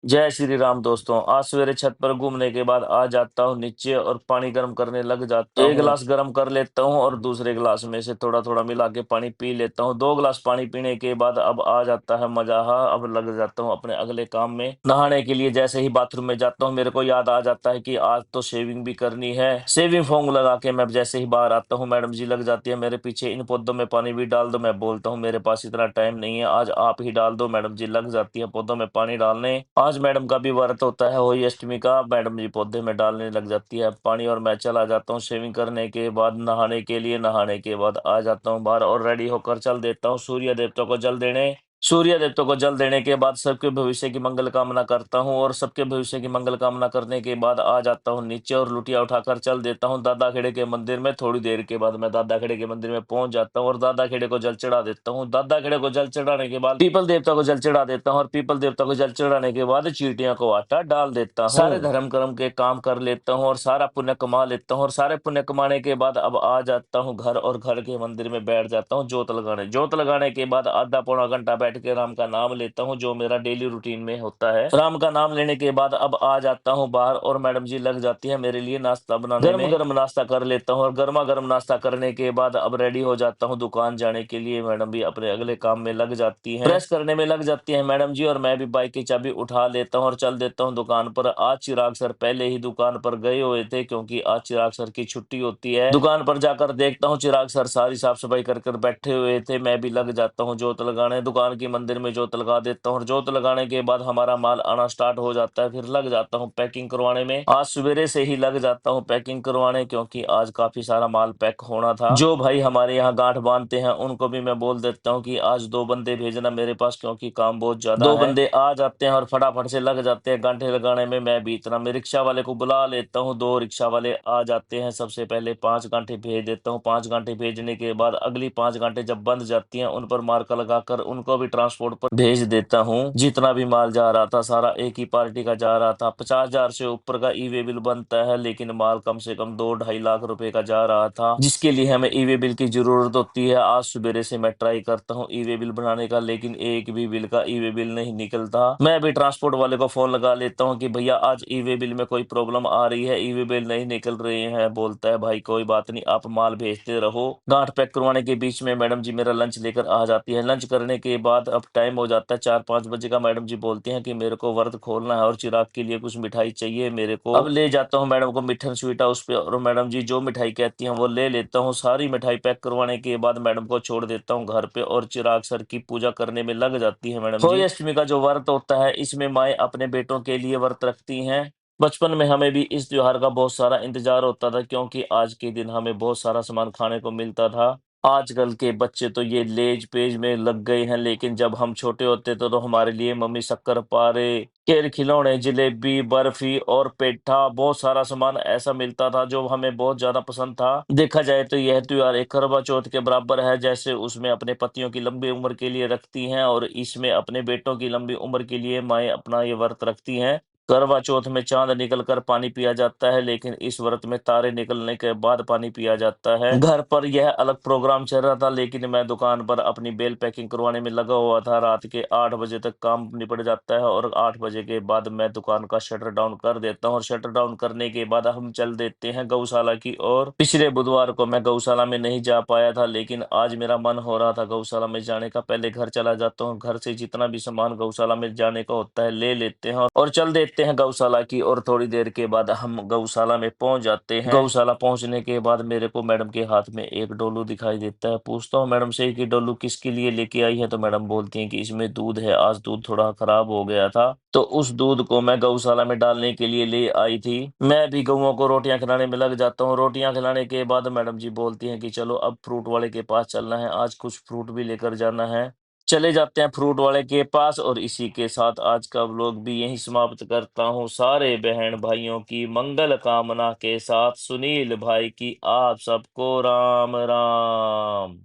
जय श्री राम दोस्तों। आज सवेरे छत पर घूमने के बाद आ जाता हूँ नीचे और पानी गर्म करने लग जाता हूँ। एक गिलास गर्म कर लेता हूँ और दूसरे गिलास में से थोड़ा थोड़ा मिला के पानी पी लेता हूँ। 2 गिलास पानी पीने के बाद अब आ जाता है मजा। हाँ, अब लग जाता हूँ अपने अगले काम में। नहाने के लिए जैसे ही बाथरूम में जाता हूँ मेरे को याद आ जाता है कि आज तो शेविंग भी करनी है। शेविंग फोम लगा के मैं जैसे ही बाहर आता हूँ मैडम जी लग जाती है मेरे पीछे, इन पौधों में पानी भी डाल दो। मैं बोलता हूँ मेरे पास इतना टाइम नहीं है, आज आप ही डाल दो। मैडम जी लग जाती है पौधों में पानी डालने। आज मैडम का भी व्रत होता है होली अष्टमी का। मैडम जी पौधे में डालने लग जाती है पानी और मैं चला जाता हूँ शेविंग करने के बाद नहाने के लिए। नहाने के बाद आ जाता हूँ बाहर और रेडी होकर चल देता हूँ सूर्य देवता को जल देने। सूर्य देवता को जल देने के बाद सबके भविष्य की मंगल कामना करता हूँ और सबके भविष्य की मंगल कामना करने के बाद आ जाता हूँ नीचे और लुटिया उठाकर चल देता हूँ दादा खेड़े के मंदिर में। थोड़ी देर के बाद मैं दादा खेड़े के मंदिर में पहुंच जाता हूँ और दादा खेड़े को जल चढ़ा देता हूँ। दादा खेड़े को जल चढ़ाने के बाद पीपल देवता को जल चढ़ा देता हूँ और पीपल देवता को जल चढ़ाने के बाद चींटियों को आटा डाल देता हूँ। सारे धर्म कर्म के काम कर लेता हूँ और सारा पुण्य कमा लेता हूँ और सारे पुण्य कमाने के बाद अब आ जाता हूँ घर और घर के मंदिर में बैठ जाता हूँ जोत लगाने। जोत लगाने के बाद आधा पौना घंटा बैठ के राम का नाम लेता हूँ जो मेरा डेली रूटीन में होता है। राम का नाम लेने के बाद अब आ जाता हूँ बाहर और मैडम जी लग जाती है मेरे लिए नाश्ता बनाने में। गर्म नाश्ता कर लेता हूँ और गर्मा गर्म नाश्ता करने के बाद अब रेडी हो जाता हूँ दुकान जाने के लिए। मैडम भी अपने अगले काम में लग जाती हैं, प्रेस करने में लग जाती है मैडम जी और मैं भी बाइक की चाबी उठा लेता हूँ और चल देता हूँ दुकान पर। आज चिराग सर पहले ही दुकान पर गए हुए थे क्योंकि आज चिराग सर की छुट्टी होती है। दुकान पर जाकर देखता हूँ चिराग सर सारी साफ सफाई कर बैठे हुए थे। मैं भी लग जाता हूँ जोत लगाने। दुकान की मंदिर में जोत लगा देता हूँ और जोत लगाने के बाद हमारा माल आना स्टार्ट हो जाता है। फिर लग जाता हूँ पैकिंग करवाने में। आज सवेरे से ही लग जाता हूँ पैकिंग करवाने क्योंकि आज काफी सारा माल पैक होना था। जो भाई हमारे यहाँ गांठ बांधते हैं उनको भी मैं बोल देता हूँ कि आज 2 बंदे भेजना मेरे पास क्योंकि काम बहुत ज्यादा है। 2 बंदे आ जाते हैं और फटाफट से लग जाते हैं गांठे लगाने में। मैं भी इतना, मैं रिक्शा वाले को बुला लेता हूँ। 2 रिक्शा वाले आ जाते हैं। सबसे पहले 5 गांठे भेज देता हूँ। 5 गांठे भेजने के बाद अगली 5 गांठे जब बंध जाती हैं उन पर मार्का लगाकर उनको भी ट्रांसपोर्ट पर भेज देता हूँ। जितना भी माल जा रहा था सारा एक ही पार्टी का जा रहा था। 50,000 से ऊपर का ई वे बिल बनता है लेकिन माल कम से कम 2-2.5 लाख रुपए का जा रहा था जिसके लिए हमें ई वे बिल की जरूरत होती है। आज सवेरे से मैं ट्राई करता हूँ ई वे बिल बनाने का लेकिन एक भी बिल का ई वे बिल नहीं निकलता। मैं भी ट्रांसपोर्ट वाले को फोन लगा लेता हूँ कि भैया आज ई वे बिल में कोई प्रॉब्लम आ रही है, ई वे बिल नहीं निकल रहे हैं। बोलता है भाई कोई बात नहीं आप माल भेजते रहो। गांठ पैक करवाने के बीच में मैडम जी मेरा लंच लेकर आ जाती है। लंच करने के बाद अब टाइम हो जाता है 4-5 बजे का। मैडम जी बोलती हैं कि मेरे को व्रत खोलना है और चिराग के लिए कुछ मिठाई चाहिए मेरे को। अब ले जाता हूँ मैडम को मिठन स्वीट हाउस पे और मैडम जी जो मिठाई कहती हैं वो ले लेता हूँ। सारी मिठाई पैक करवाने के बाद मैडम को छोड़ देता हूँ घर पे और चिराग सर की पूजा करने में लग जाती है मैडम जी। अष्टमी का जो व्रत होता है इसमें माए अपने बेटों के लिए व्रत रखती हैं। बचपन में हमें भी इस त्योहार का बहुत सारा इंतजार होता था क्योंकि आज के दिन हमें बहुत सारा सामान खाने को मिलता था। आजकल के बच्चे तो ये लेज पेज में लग गए हैं लेकिन जब हम छोटे होते थे तो हमारे लिए मम्मी शक्कर पारे, केर खिलौने, जलेबी, बर्फी और पेठा बहुत सारा सामान ऐसा मिलता था जो हमें बहुत ज्यादा पसंद था। देखा जाए तो यह त्योहार एक करवा चौथ के बराबर है। जैसे उसमें अपने पतियों की लंबी उम्र के लिए रखती हैं और इसमें अपने बेटों की लंबी उम्र के लिए माएँ अपना ये व्रत रखती हैं। करवा चौथ में चांद निकलकर पानी पिया जाता है लेकिन इस व्रत में तारे निकलने के बाद पानी पिया जाता है। घर पर यह अलग प्रोग्राम चल रहा था लेकिन मैं दुकान पर अपनी बेल पैकिंग करवाने में लगा हुआ था। रात के 8 बजे तक काम निपट जाता है और 8 बजे के बाद मैं दुकान का शटर डाउन कर देता हूँ और शटर डाउन करने के बाद हम चल देते हैं गौशाला की ओर। पिछले बुधवार को मैं गौशाला में नहीं जा पाया था लेकिन आज मेरा मन हो रहा था गौशाला में जाने का। पहले घर चला जाता हूँ, घर से जितना भी सामान गौशाला में जाने का होता है ले लेते हैं और चल देते हैं गौशाला की। और थोड़ी देर के बाद हम गौशाला में पहुंच जाते हैं। गौशाला पहुंचने के बाद मेरे को मैडम के हाथ में एक डोलू दिखाई देता है। पूछता हूँ मैडम से कि डोलू किसके लिए लेके आई है तो मैडम बोलती हैं कि इसमें दूध है, आज दूध थोड़ा खराब हो गया था तो उस दूध को मैं गौशाला में डालने के लिए ले आई थी। मैं भी गौओं को रोटियां खिलाने में लग जाता हूँ। रोटियां खिलाने के बाद मैडम जी बोलती हैं कि चलो अब फ्रूट वाले के पास चलना है, आज कुछ फ्रूट भी लेकर जाना है। चले जाते हैं फ्रूट वाले के पास और इसी के साथ आज का व्लॉग भी यहीं समाप्त करता हूँ। सारे बहन भाइयों की मंगल कामना के साथ सुनील भाई की आप सबको राम राम।